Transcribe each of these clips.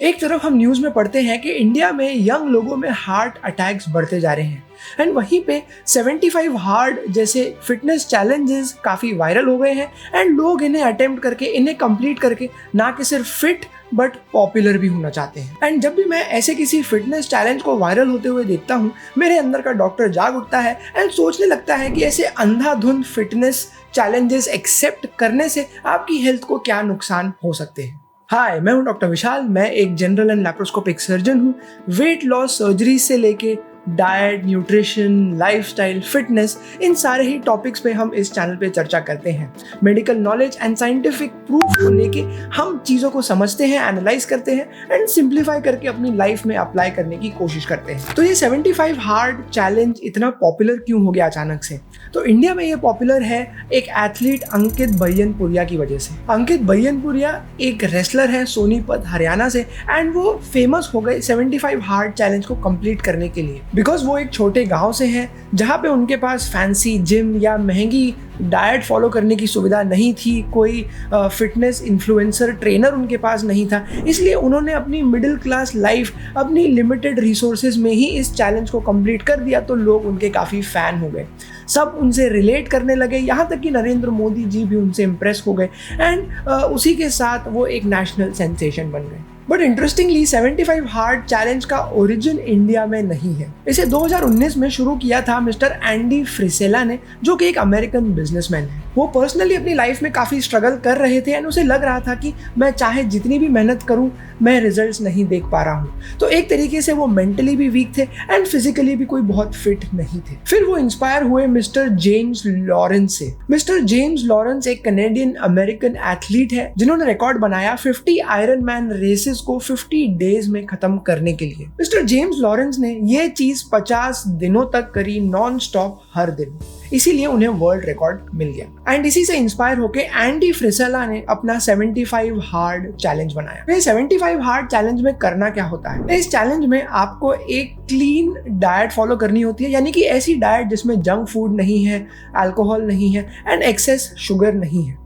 एक तरफ हम न्यूज़ में पढ़ते हैं कि इंडिया में यंग लोगों में हार्ट अटैक्स बढ़ते जा रहे हैं एंड वहीं पे 75 हार्ड जैसे फिटनेस चैलेंजेस काफ़ी वायरल हो गए हैं एंड लोग इन्हें अटेम्प्ट करके इन्हें कंप्लीट करके ना कि सिर्फ फिट बट पॉपुलर भी होना चाहते हैं। एंड जब भी मैं ऐसे किसी फिटनेस चैलेंज को वायरल होते हुए देखता हूँ, मेरे अंदर का डॉक्टर जाग उठता है एंड सोचने लगता है कि ऐसे अंधाधुंध फिटनेस चैलेंजेस एक्सेप्ट करने से आपकी हेल्थ को क्या नुकसान हो सकते हैं। हाय, मैं हूं डॉक्टर विशाल। मैं एक जनरल एंड लैप्रोस्कोपिक सर्जन हूं। वेट लॉस सर्जरी से लेके डाइट, न्यूट्रिशन, लाइफस्टाइल, फिटनेस, इन सारे ही टॉपिक्स पे हम इस चैनल पे चर्चा करते हैं। Medical knowledge and scientific proof को लेके हम चीज़ों को समझते हैं, एनालाइज करते हैं एंड सिंप्लीफाई करके अपनी लाइफ में अप्लाई करने की कोशिश करते हैं। तो ये 75 हार्ड चैलेंज इतना पॉपुलर क्यों हो गया अचानक से? तो इंडिया में ये पॉपुलर है एक एथलीट अंकित बय्यनपुरिया की वजह से। अंकित बय्यनपुरिया एक रेसलर है सोनीपत, हरियाणा से एंड वो फेमस हो गए 75 हार्ड चैलेंज को कंप्लीट करने के लिए बिकॉज वो एक छोटे गांव से हैं जहाँ पे उनके पास फैंसी जिम या महंगी डाइट फॉलो करने की सुविधा नहीं थी, कोई फिटनेस इन्फ्लुएंसर ट्रेनर उनके पास नहीं था। इसलिए उन्होंने अपनी मिडिल क्लास लाइफ अपनी लिमिटेड रिसोर्सेज में ही इस चैलेंज को कंप्लीट कर दिया। तो लोग उनके काफ़ी फ़ैन हो गए, सब उनसे रिलेट करने लगे, यहाँ तक कि नरेंद्र मोदी जी भी उनसे इम्प्रेस हो गए एंड उसी के साथ वो एक नेशनल सेंसेशन बन गए। बट इंटरेस्टिंगली 75 हार्ड चैलेंज का ओरिजिन इंडिया में नहीं है। इसे 2019 में शुरू किया था मिस्टर एंडी फ्रिसेला ने, जो कि एक अमेरिकन बिजनेसमैन है। वो पर्सनली अपनी लाइफ में काफ़ी स्ट्रगल कर रहे थे एंड उसे लग रहा था कि मैं चाहे जितनी भी मेहनत करूं, मैं रिजल्ट्स नहीं देख पा रहा हूं। तो एक तरीके से वो मेंटली भी वीक थे एंड फिजिकली भी कोई बहुत फिट नहीं थे। फिर वो इंस्पायर हुए मिस्टर जेम्स लॉरेंस से। मिस्टर जेम्स लॉरेंस एक कैनेडियन अमेरिकन एथलीट है जिन्होंने रिकॉर्ड बनाया 50 आयरन मैन रेसेस को 50 डेज में खत्म करने के लिए। मिस्टर जेम्स लॉरेंस ने ये चीज 50 दिनों तक करी, नॉन स्टॉप, हर दिन। इसीलिए उन्हें वर्ल्ड रिकॉर्ड मिल गया एंड इसी से इंस्पायर होके एंडी फ्रिसेला ने अपना 75 हार्ड चैलेंज बनाया। 75 हार्ड चैलेंज में करना क्या होता है? इस चैलेंज में आपको एक क्लीन डाइट फॉलो करनी होती है, यानी कि ऐसी डाइट जिसमें जंक फूड नहीं है, अल्कोहल नहीं है एंड एक्सेस शुगर नहीं है।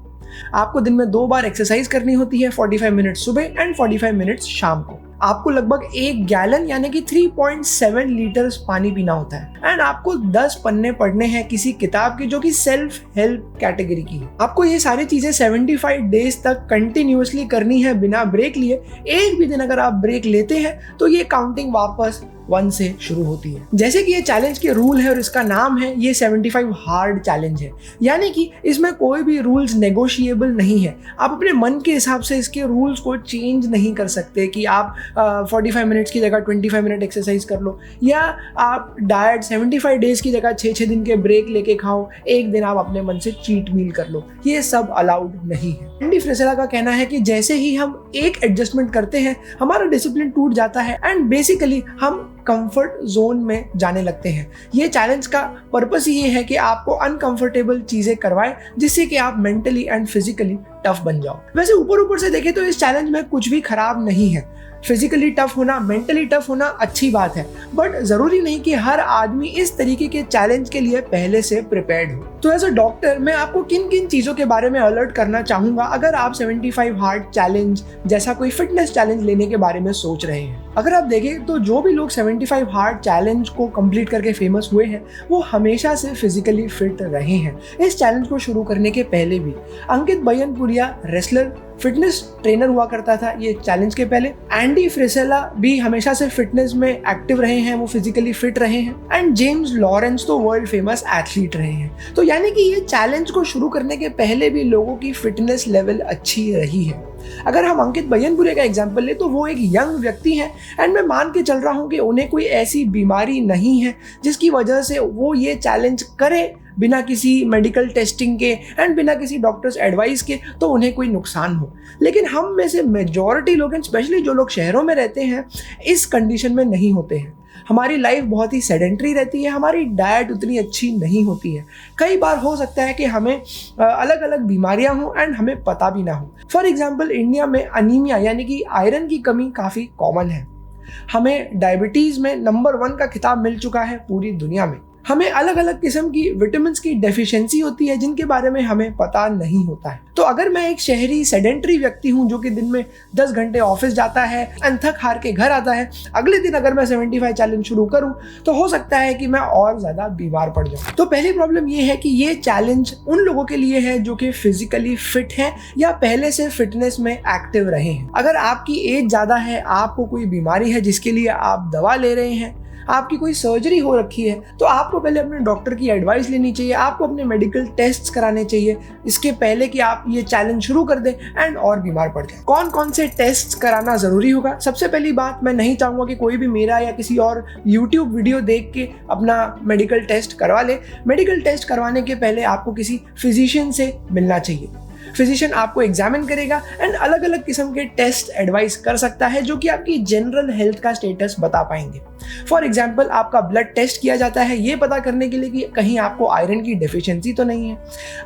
आपको दिन में 2 बार एक्सरसाइज करनी होती है, 45 मिनट सुबह एंड 45 मिनट शाम को। आपको लगभग 1 गैलन यानी कि 3.7 लीटर्स पानी पीना होता है एंड आपको 10 पन्ने पढ़ने हैं किसी किताब की जो कि सेल्फ हेल्प कैटेगरी की है। आपको ये सारी चीजें 75 डेज तक कंटिन्यूअसली करनी है बिना ब्रेक लिए। एक भी दिन अगर आप ब्रेक लेते हैं तो ये काउंटिंग वापस 1 से शुरू होती है। जैसे कि ये चैलेंज के रूल है और इसका नाम है, ये 75 हार्ड चैलेंज है, यानी कि इसमें कोई भी रूल्स नेगोशिएबल नहीं है। आप अपने मन के हिसाब से इसके रूल्स को चेंज नहीं कर सकते कि आप 45 मिनट्स की जगह 25 मिनट एक्सरसाइज कर लो, या आप डाइट 75 डेज की जगह 6 दिन के ब्रेक लेके खाओ, एक दिन आप अपने मन से चीट मील कर लो। ये सब अलाउड नहीं है। एंडी फ्रिसेला का कहना है कि जैसे ही हम एक एडजस्टमेंट करते हैं, हमारा डिसिप्लिन टूट जाता है एंड बेसिकली हम कंफर्ट जोन में जाने लगते हैं। ये चैलेंज का पर्पस ये है कि आपको अनकंफर्टेबल चीजें करवाए जिससे कि आप मेंटली एंड फिजिकली टफ बन जाओ। वैसे ऊपर से देखें तो इस चैलेंज में कुछ भी खराब नहीं है। फिजिकली टफ होना, मेंटली टफ होना अच्छी बात है, बट जरूरी नहीं कि हर आदमी इस तरीके के चैलेंज के लिए पहले से प्रिपेयर्ड हो। तो एज अ डॉक्टर मैं आपको किन किन चीजों के बारे में अलर्ट करना चाहूंगा अगर आप 75 हार्ड चैलेंज जैसा कोई फिटनेस चैलेंज लेने के बारे में सोच रहे हैं। अगर आप देखें तो जो भी लोग 75 हार्ड चैलेंज को कंप्लीट करके फेमस हुए हैं, वो हमेशा से फिजिकली फिट रहे हैं। इस चैलेंज को शुरू करने के पहले भी अंकित बय्यनपुरिया रेसलर, फिटनेस ट्रेनर हुआ करता था ये चैलेंज के पहले। एंडी फ्रिसेला भी हमेशा से फिटनेस में एक्टिव रहे हैं, वो फिजिकली फिट रहे हैं एंड जेम्स लॉरेंस तो वर्ल्ड फेमस एथलीट रहे हैं। तो यानी कि ये चैलेंज को शुरू करने के पहले भी लोगों की फिटनेस लेवल अच्छी रही है। अगर हम अंकित बय्यनपुरिया का एग्जांपल ले तो वो एक यंग व्यक्ति हैं एंड मैं मान के चल रहा हूँ कि उन्हें कोई ऐसी बीमारी नहीं है जिसकी वजह से वो ये चैलेंज करें बिना किसी मेडिकल टेस्टिंग के एंड बिना किसी डॉक्टर्स एडवाइस के, तो उन्हें कोई नुकसान हो। लेकिन हम में से मेजॉरिटी लोग, स्पेशली जो लोग शहरों में रहते हैं, इस कंडीशन में नहीं होते हैं। हमारी लाइफ बहुत ही सेडेंट्री रहती है, हमारी डाइट उतनी अच्छी नहीं होती है। कई बार हो सकता है कि हमें अलग अलग बीमारियां हों एंड हमें पता भी ना हो। फॉर एग्जाम्पल, इंडिया में अनीमिया यानी कि आयरन की कमी काफ़ी कॉमन है। हमें डायबिटीज़ में नंबर 1 का खिताब मिल चुका है पूरी दुनिया में। हमें अलग अलग किस्म की विटामिन की डेफिशिएंसी होती है जिनके बारे में हमें पता नहीं होता है। तो अगर मैं एक शहरी सेडेंटरी व्यक्ति हूँ जो कि दिन में 10 घंटे ऑफिस जाता है एंड थक हार के घर आता है, अगले दिन अगर मैं 75 चैलेंज शुरू करूँ तो हो सकता है कि मैं और ज़्यादा बीमार पड़ जाऊँ। तो पहली प्रॉब्लम ये है कि ये चैलेंज उन लोगों के लिए है जो कि फिजिकली फिट हैं या पहले से फिटनेस में एक्टिव रहे हैं। अगर आपकी एज ज़्यादा है, आपको कोई बीमारी है जिसके लिए आप दवा ले रहे हैं, आपकी कोई सर्जरी हो रखी है, तो आपको पहले अपने डॉक्टर की एडवाइस लेनी चाहिए, आपको अपने मेडिकल टेस्ट्स कराने चाहिए इसके पहले कि आप ये चैलेंज शुरू कर दें एंड और बीमार पड़ जाए। कौन कौन से टेस्ट्स कराना ज़रूरी होगा? सबसे पहली बात, मैं नहीं चाहूँगा कि कोई भी मेरा या किसी और यूट्यूब वीडियो देख के अपना मेडिकल टेस्ट करवा ले। मेडिकल टेस्ट करवाने के पहले आपको किसी फिजिशियन से मिलना चाहिए। फिजिशियन आपको एग्जामिन करेगा एंड अलग अलग किस्म के टेस्ट एडवाइस कर सकता है जो कि आपकी जनरल हेल्थ का स्टेटस बता पाएंगे। फॉर एग्जाम्पल, आपका ब्लड टेस्ट किया जाता है ये पता करने के लिए कि कहीं आपको आयरन की डेफिशिएंसी तो नहीं है।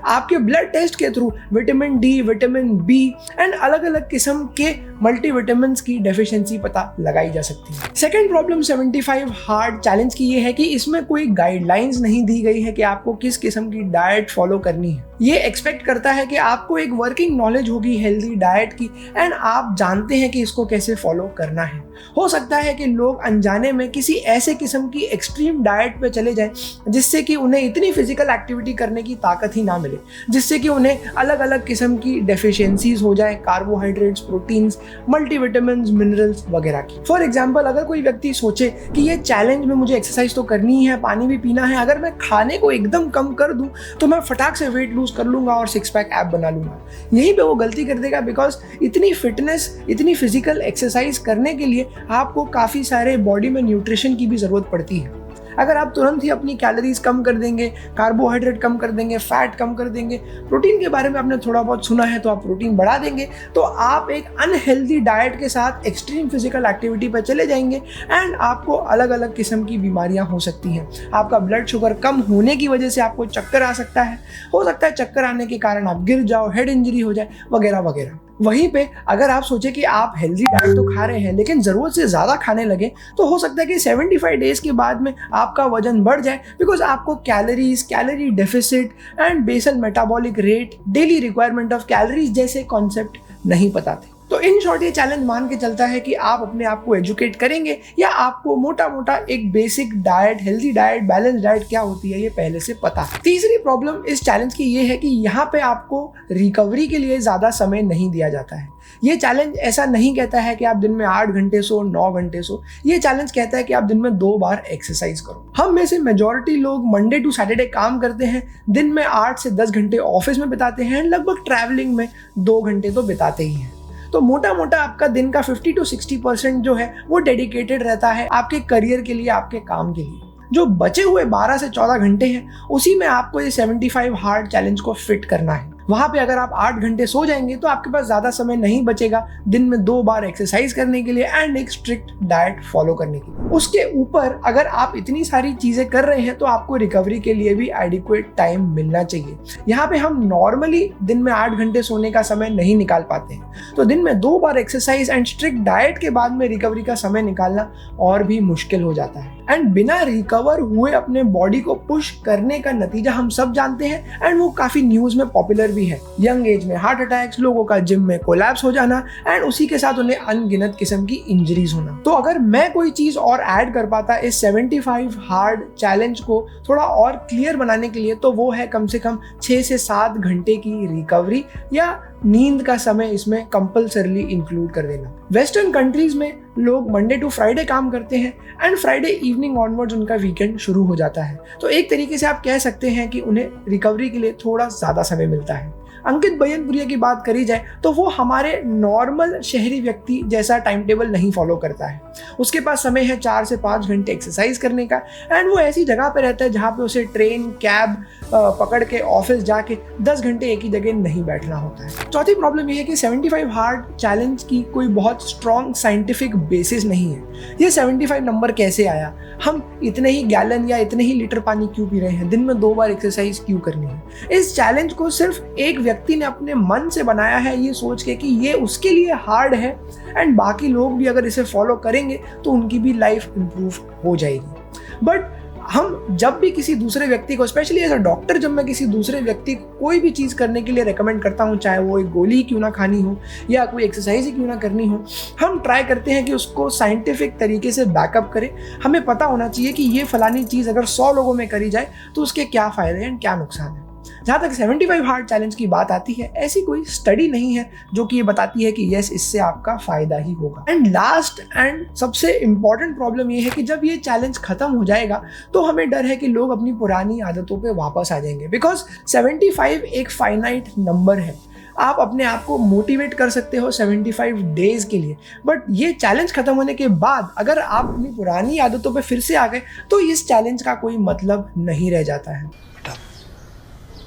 आपके ब्लड टेस्ट के through vitamin D, vitamin B and अलग अलग किस्म के मल्टीविटामिन की डेफिशिएंसी पता लगाई जा सकती है। सेकेंड प्रॉब्लम 75 हार्ड चैलेंज की ये है कि इसमें कोई गाइडलाइंस नहीं दी गई है कि आपको किस किस्म की डाइट फॉलो करनी है। ये एक्सपेक्ट करता है कि आपको एक वर्किंग नॉलेज होगी हेल्दी डाइट की एंड आप जानते हैं कि इसको कैसे फॉलो करना है। हो सकता है कि लोग अनजाने में किसी ऐसे किस्म की एक्सट्रीम डाइट पे चले जाएं जिससे कि उन्हें इतनी फिजिकल एक्टिविटी करने की ताकत ही ना मिले, जिससे कि उन्हें अलग अलग किस्म की डेफिशिएंसीज हो जाए, कार्बोहाइड्रेट्स, प्रोटीन्स, मल्टीविटामिन्स, मिनरल्स वगैरह की। फॉर एग्जाम्पल, अगर कोई व्यक्ति सोचे कि ये चैलेंज में मुझे एक्सरसाइज तो करनी है, पानी भी पीना है, अगर मैं खाने को एकदम कम कर दूं तो मैं फटाक से वेट लूज कर लूंगा और 6 पैक ऐप बना लूंगा। यहीं पे वो गलती कर देगा, बिकॉज इतनी फिटनेस, इतनी फिजिकल एक्सरसाइज करने के लिए आपको काफ़ी सारे बॉडी में न्यूट्रिशन की भी ज़रूरत पड़ती है। अगर आप तुरंत ही अपनी कैलोरीज कम कर देंगे, कार्बोहाइड्रेट कम कर देंगे, फैट कम कर देंगे, प्रोटीन के बारे में आपने थोड़ा बहुत सुना है तो आप प्रोटीन बढ़ा देंगे, तो आप एक अनहेल्दी डाइट के साथ एक्सट्रीम फिजिकल एक्टिविटी पर चले जाएंगे एंड आपको अलग अलग किस्म की बीमारियां हो सकती हैं। आपका ब्लड शुगर कम होने की वजह से आपको चक्कर आ सकता है, हो सकता है चक्कर आने के कारण आप गिर जाओ, हेड इंजरी हो जाए वगैरह वगैरह। वहीं पे अगर आप सोचे कि आप हेल्दी डाइट तो खा रहे हैं लेकिन ज़रूरत से ज़्यादा खाने लगे, तो हो सकता है कि 75 डेज के बाद में आपका वजन बढ़ जाए, बिकॉज आपको calories, calorie deficit and basal metabolic rate, daily requirement of calories जैसे कॉन्सेप्ट नहीं पता थे। तो इन शॉर्ट ये चैलेंज मान के चलता है कि आप अपने आप को एजुकेट करेंगे या आपको मोटा मोटा एक basic diet, healthy diet, balance diet क्या होती है ये पहले से पता है। तीसरी प्रॉब्लम इस चैलेंज की ये है कि यहाँ पे आपको रिकवरी के लिए ज़्यादा समय नहीं दिया जाता है। ये चैलेंज ऐसा नहीं कहता है कि आप दिन में 8 घंटे सो, 9 घंटे सो। ये चैलेंज कहता है कि आप दिन में 2 बार एक्सरसाइज करो। हम में से मेजॉरिटी लोग मंडे टू सैटरडे काम करते हैं, दिन में 8 से 10 घंटे ऑफिस में बिताते हैं, लगभग ट्रैवलिंग में 2 घंटे तो बिताते ही हैं। तो मोटा मोटा आपका दिन का 50 to 60% जो है वो डेडिकेटेड रहता है आपके करियर के लिए, आपके काम के लिए। जो बचे हुए 12 से 14 घंटे हैं उसी में आपको ये 75 हार्ड चैलेंज को फिट करना है। वहाँ पे अगर आप 8 घंटे सो जाएंगे तो आपके पास ज़्यादा समय नहीं बचेगा दिन में 2 बार एक्सरसाइज करने के लिए एंड एक स्ट्रिक्ट डाइट फॉलो करने के लिए। उसके ऊपर अगर आप इतनी सारी चीज़ें कर रहे हैं तो आपको रिकवरी के लिए भी एडिक्वेट टाइम मिलना चाहिए। यहाँ पे हम नॉर्मली दिन में 8 घंटे सोने का समय नहीं निकाल पाते हैं, तो दिन में 2 बार एक्सरसाइज एंड स्ट्रिक्ट डाइट के बाद में रिकवरी का समय निकालना और भी मुश्किल हो जाता है। एंड बिना रिकवर हुए अपने बॉडी को पुश करने का नतीजा हम सब जानते हैं एंड वो काफ़ी न्यूज़ में पॉपुलर भी है। यंग एज में हार्ट अटैक्स, लोगों का जिम में कोलैप्स हो जाना एंड उसी के साथ उन्हें अनगिनत किस्म की इंजरीज होना। तो अगर मैं कोई चीज़ और ऐड कर पाता इस 75 हार्ड चैलेंज को थोड़ा और क्लियर बनाने के लिए, तो वो है कम से कम 6 से 7 घंटे की रिकवरी या नींद का समय इसमें कंपल्सरली इंक्लूड कर देना। वेस्टर्न कंट्रीज में लोग मंडे टू फ्राइडे काम करते हैं एंड फ्राइडे इवनिंग ऑनवर्ड्स उनका वीकेंड शुरू हो जाता है। तो एक तरीके से आप कह सकते हैं कि उन्हें रिकवरी के लिए थोड़ा ज़्यादा समय मिलता है। अंकित बयनपुरिया की बात करी जाए तो वो हमारे नॉर्मल शहरी व्यक्ति जैसा टाइम टेबल नहीं फॉलो करता है। उसके पास समय है 4 से 5 घंटे एक्सरसाइज करने का एंड वो ऐसी जगह पे रहता है जहाँ पे उसे ट्रेन, कैब पकड़ के ऑफिस जाके 10 घंटे एक ही जगह नहीं बैठना होता है। चौथी प्रॉब्लम ये है कि 75 हार्ड चैलेंज की कोई बहुत स्ट्रॉन्ग साइंटिफिक बेसिस नहीं है। ये 75 नंबर कैसे आया, हम इतने ही गैलन या इतने ही लीटर पानी क्यों पी रहे हैं, दिन में 2 बार एक्सरसाइज क्यों करनी है। इस चैलेंज को सिर्फ एक व्यक्ति ने अपने मन से बनाया है ये सोच के कि ये उसके लिए हार्ड है एंड बाकी लोग भी अगर इसे फॉलो करेंगे तो उनकी भी लाइफ इंप्रूव हो जाएगी। बट हम जब भी किसी दूसरे व्यक्ति को, स्पेशली एज अ डॉक्टर, जब मैं किसी दूसरे व्यक्ति को कोई भी चीज़ करने के लिए रेकमेंड करता हूँ, चाहे वो एक गोली क्यों ना खानी हो या कोई एक्सरसाइज ही क्यों ना करनी हो, हम ट्राई करते हैं कि उसको साइंटिफिक तरीके से बैकअप करें। हमें पता होना चाहिए कि ये फलानी चीज़ अगर 100 लोगों में करी जाए तो उसके क्या फ़ायदे हैं, क्या नुकसान है। जहाँ तक 75 हार्ड चैलेंज की बात आती है, ऐसी कोई स्टडी नहीं है जो कि ये बताती है कि यस, इससे आपका फायदा ही होगा। एंड लास्ट एंड सबसे इंपॉर्टेंट प्रॉब्लम ये है कि जब ये चैलेंज खत्म हो जाएगा तो हमें डर है कि लोग अपनी पुरानी आदतों पे वापस आ जाएंगे, बिकॉज 75 एक फाइनाइट नंबर है। आप अपने आप को मोटिवेट कर सकते हो 75 डेज के लिए, बट ये चैलेंज खत्म होने के बाद अगर आप अपनी पुरानी आदतों पे फिर से आ गए तो इस चैलेंज का कोई मतलब नहीं रह जाता है।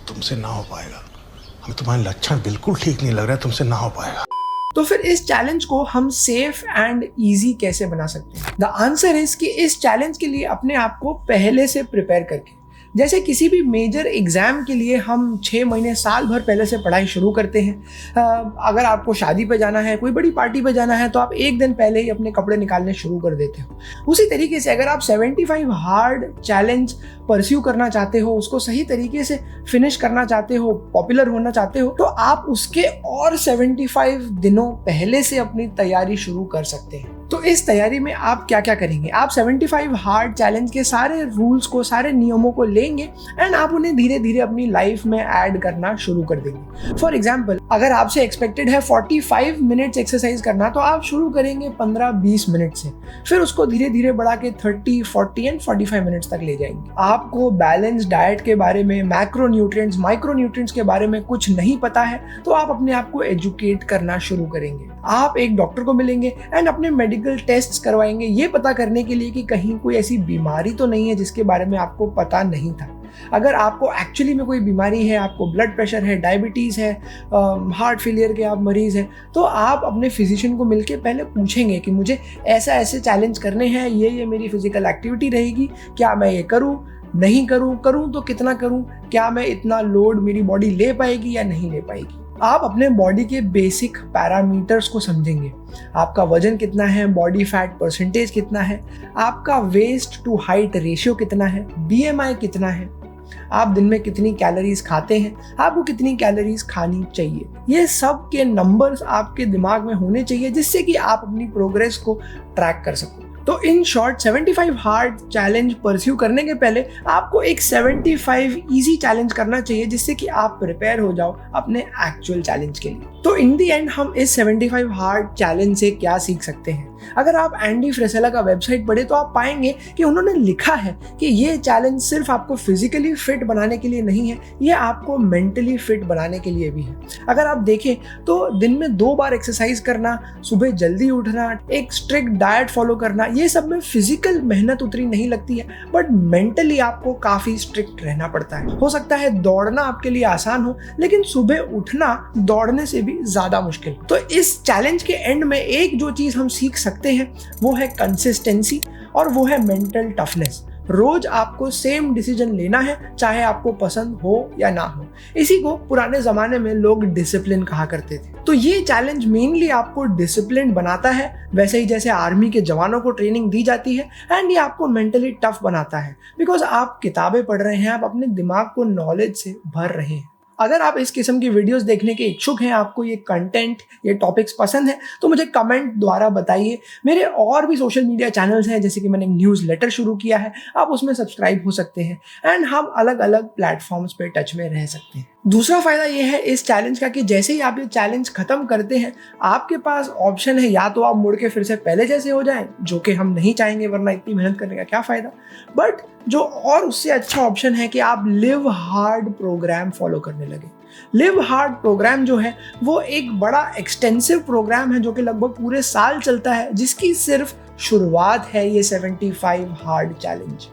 तुमसे ना हो पाएगा, हमें तुम्हारे लक्षण बिल्कुल ठीक नहीं लग रहा है, तुमसे ना हो पाएगा। तो फिर इस चैलेंज को हम सेफ एंड इजी कैसे बना सकते हैं? द आंसर इज कि इस चैलेंज के लिए अपने आप को पहले से प्रिपेयर करके, जैसे किसी भी मेजर एग्ज़ाम के लिए हम 6 महीने साल भर पहले से पढ़ाई शुरू करते हैं। अगर आपको शादी पे जाना है, कोई बड़ी पार्टी पे जाना है, तो आप एक दिन पहले ही अपने कपड़े निकालने शुरू कर देते हो। उसी तरीके से अगर आप 75 हार्ड चैलेंज परस्यू करना चाहते हो, उसको सही तरीके से फिनिश करना चाहते हो, पॉपुलर होना चाहते हो, तो आप उसके और 75 दिनों पहले से अपनी तैयारी शुरू कर सकते हैं। तो इस तैयारी में आप क्या क्या करेंगे? आप 75 हार्ड चैलेंज के सारे रूल्स को, सारे नियमों को लेंगे एंड आप उन्हें धीरे धीरे अपनी लाइफ में ऐड करना शुरू कर देंगे। फॉर एग्जाम्पल, अगर आपसे एक्सपेक्टेड है 45 मिनट्स एक्सरसाइज करना, तो आप शुरू करेंगे 15-20 मिनट से, फिर उसको धीरे धीरे बढ़ा के 30, 40 एंड 45 मिनट्स तक ले जाएंगे। आपको बैलेंस डाइट के बारे में, मैक्रो न्यूट्रिएंट्स, माइक्रो न्यूट्रिएंट्स के बारे में कुछ नहीं पता है, तो आप अपने आप को एजुकेट करना शुरू करेंगे। आप एक डॉक्टर को मिलेंगे एंड अपने मेडिकल टेस्ट्स करवाएंगे, ये पता करने के लिए कि कहीं कोई ऐसी बीमारी तो नहीं है जिसके बारे में आपको पता नहीं था। अगर आपको एक्चुअली में कोई बीमारी है, आपको ब्लड प्रेशर है, डायबिटीज़ है, हार्ट फेलियर के आप मरीज़ हैं, तो आप अपने फिजिशियन को मिलके पहले पूछेंगे कि मुझे ऐसे चैलेंज करने हैं, ये मेरी फिजिकल एक्टिविटी रहेगी, क्या मैं ये करूँ, नहीं करूँ तो कितना करूँ, क्या मैं इतना लोड मेरी बॉडी ले पाएगी या नहीं ले पाएगी। आप अपने बॉडी के बेसिक पैरामीटर्स को समझेंगे। आपका वजन कितना है, बॉडी फैट परसेंटेज कितना है, आपका वेस्ट टू हाइट रेशियो कितना है, BMI कितना है, आप दिन में कितनी कैलोरीज खाते हैं, आपको कितनी कैलोरीज खानी चाहिए। ये सब के नंबर्स आपके दिमाग में होने चाहिए जिससे कि आप अपनी प्रोग्रेस को ट्रैक कर सको। तो in short 75 hard challenge pursue करने के पहले आपको एक 75 इजी चैलेंज करना चाहिए जिससे कि आप प्रिपेयर हो जाओ अपने एक्चुअल चैलेंज के लिए। तो इन दी एंड हम इस 75 हार्ड चैलेंज से क्या सीख सकते हैं? अगर आप एंडी फ्रेसेला का वेबसाइट पढ़े तो आप पाएंगे कि उन्होंने लिखा है कि ये चैलेंज सिर्फ आपको फिजिकली फिट बनाने के लिए नहीं है, ये आपको मेंटली फिट बनाने के लिए भी है। अगर आप देखें तो दिन में 2 बार एक्सरसाइज करना, सुबह जल्दी उठना, एक स्ट्रिक्ट डाइट फॉलो करना, ये सब में फिजिकल मेहनत उतनी नहीं लगती है, बट मेंटली आपको काफी स्ट्रिक्ट रहना पड़ता है। हो सकता है दौड़ना आपके लिए आसान हो, लेकिन सुबह उठना दौड़ने से भी ज्यादा मुश्किल। तो इस चैलेंज के एंड में एक जो चीज हम सीख सकते हैं वो है कंसिस्टेंसी और वो है मेंटल टफनेस। रोज आपको सेम डिसीजन लेना है, चाहे आपको पसंद हो या ना हो। इसी को पुराने जमाने में लोग डिसिप्लिन कहा करते थे। तो ये चैलेंज मेनली आपको डिसिप्लिन बनाता है, वैसे ही जैसे आर्मी के जवानों को ट्रेनिंग दी जाती है, एंड ये आपको मेंटली टफ बनाता है बिकॉज आप किताबें पढ़ रहे हैं, आप अपने दिमाग को नॉलेज से भर रहे हैं। अगर आप इस किस्म की वीडियोस देखने के इच्छुक हैं, आपको ये कंटेंट, ये टॉपिक्स पसंद है, तो मुझे कमेंट द्वारा बताइए। मेरे और भी सोशल मीडिया चैनल्स हैं, जैसे कि मैंने न्यूज़ लेटर शुरू किया है, आप उसमें सब्सक्राइब हो सकते हैं एंड हम अलग अलग प्लेटफॉर्म्स पे टच में रह सकते हैं। दूसरा फायदा ये है इस चैलेंज का कि जैसे ही आप ये चैलेंज खत्म करते हैं, आपके पास ऑप्शन है, या तो आप मुड़ के फिर से पहले जैसे हो जाएं, जो कि हम नहीं चाहेंगे, वरना इतनी मेहनत करने का क्या फायदा। बट जो और उससे अच्छा ऑप्शन है कि आप लिव हार्ड प्रोग्राम फॉलो करने लगे। लिव हार्ड प्रोग्राम जो है वो एक बड़ा एक्सटेंसिव प्रोग्राम है जो कि लगभग पूरे साल चलता है, जिसकी सिर्फ शुरुआत है ये 75 हार्ड चैलेंज।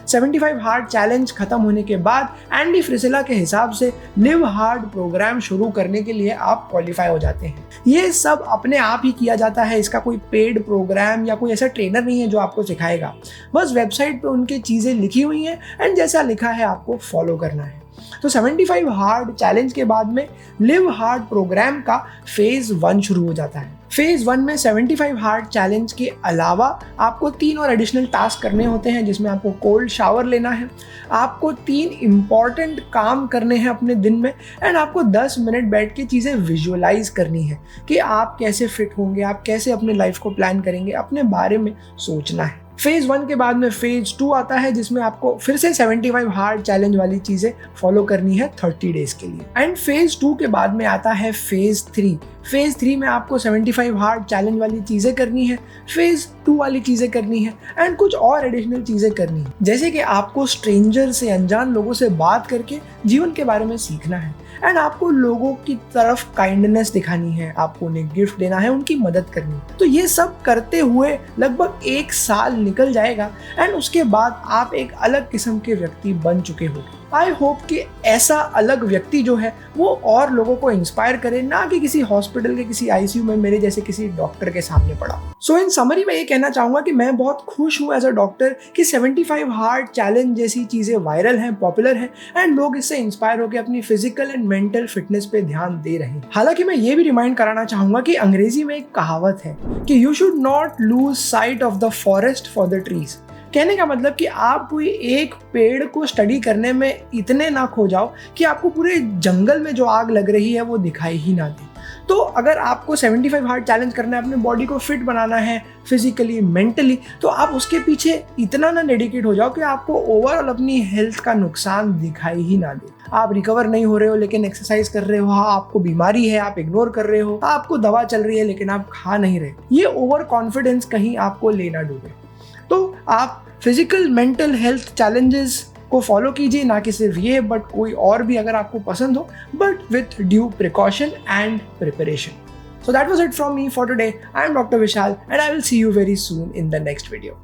75 हार्ड चैलेंज खत्म होने के बाद एंडी फ्रेसेला के हिसाब से लिव हार्ड प्रोग्राम शुरू करने के लिए आप क्वालिफाई हो जाते हैं। ये सब अपने आप ही किया जाता है, इसका कोई पेड प्रोग्राम या कोई ऐसा ट्रेनर नहीं है जो आपको सिखाएगा। बस वेबसाइट पे उनकी चीज़ें लिखी हुई हैं एंड जैसा लिखा है आपको फॉलो करना है। तो 75 हार्ड चैलेंज के बाद में लिव हार्ड प्रोग्राम का फेज 1 शुरू हो जाता है। फेज 1 में 75 हार्ड चैलेंज के अलावा आपको 3 और एडिशनल टास्क करने होते हैं, जिसमें आपको कोल्ड शावर लेना है, आपको 3 इंपॉर्टेंट काम करने हैं अपने दिन में, एंड आपको 10 मिनट बैठ के चीज़ें विजुअलाइज करनी है कि आप कैसे फिट होंगे, आप कैसे अपने लाइफ को प्लान करेंगे, अपने बारे में सोचना है। फेज 1 के बाद में फेज 2 आता है, जिसमें आपको फिर से 75 हार्ड चैलेंज वाली चीज़ें फॉलो करनी है 30 डेज के लिए। एंड फेज 2 के बाद में आता है फेज 3। फेज 3 में आपको 75 हार्ड चैलेंज वाली चीज़ें करनी है, फेज 2 वाली चीज़ें करनी है, एंड कुछ और एडिशनल चीज़ें करनी है, जैसे कि आपको स्ट्रेंजर से, अनजान लोगों से बात करके जीवन के बारे में सीखना है, एंड आपको लोगों की तरफ काइंडनेस दिखानी है, आपको उन्हें गिफ्ट देना है, उनकी मदद करनी है। तो ये सब करते हुए लगभग 1 साल निकल जाएगा, एंड उसके बाद आप एक अलग किस्म के व्यक्ति बन चुके हो। आई होप कि ऐसा अलग व्यक्ति जो है वो और लोगों को इंस्पायर करे, ना कि किसी हॉस्पिटल के किसी आईसीयू में मेरे जैसे किसी डॉक्टर के सामने पड़ा। सो इन समरी मैं ये कहना चाहूँगा कि मैं बहुत खुश हूँ एज अ डॉक्टर कि 75 हार्ड चैलेंज जैसी चीज़ें वायरल हैं, पॉपुलर हैं, एंड लोग इससे इंस्पायर होकर अपनी फिजिकल एंड मेंटल फिटनेस पे ध्यान दे रहे हैं। हालांकि मैं ये भी रिमाइंड कराना चाहूँगा कि अंग्रेजी में एक कहावत है कि you should not lose sight of the forest for the trees. कहने का मतलब कि आप कोई एक पेड़ को स्टडी करने में इतने ना खो जाओ कि आपको पूरे जंगल में जो आग लग रही है वो दिखाई ही ना दे। तो अगर आपको 75 हार्ड चैलेंज करना है, अपने बॉडी को फिट बनाना है फिजिकली, मेंटली, तो आप उसके पीछे इतना ना डेडिकेट हो जाओ कि आपको ओवरऑल अपनी हेल्थ का नुकसान दिखाई ही ना दे। आप रिकवर नहीं हो रहे हो लेकिन एक्सरसाइज कर रहे हो, आपको बीमारी है आप इग्नोर कर रहे हो, आपको दवा चल रही है लेकिन आप खा नहीं रहे, ये ओवर कॉन्फिडेंस कहीं आपको लेना डूबे। तो आप फिजिकल मेंटल हेल्थ चैलेंजेस को फॉलो कीजिए, ना कि सिर्फ ये बट कोई और भी अगर आपको पसंद हो, but with due precaution and preparation. So that was it from me for today. I am Dr. Vishal and I will see you very soon in the next video.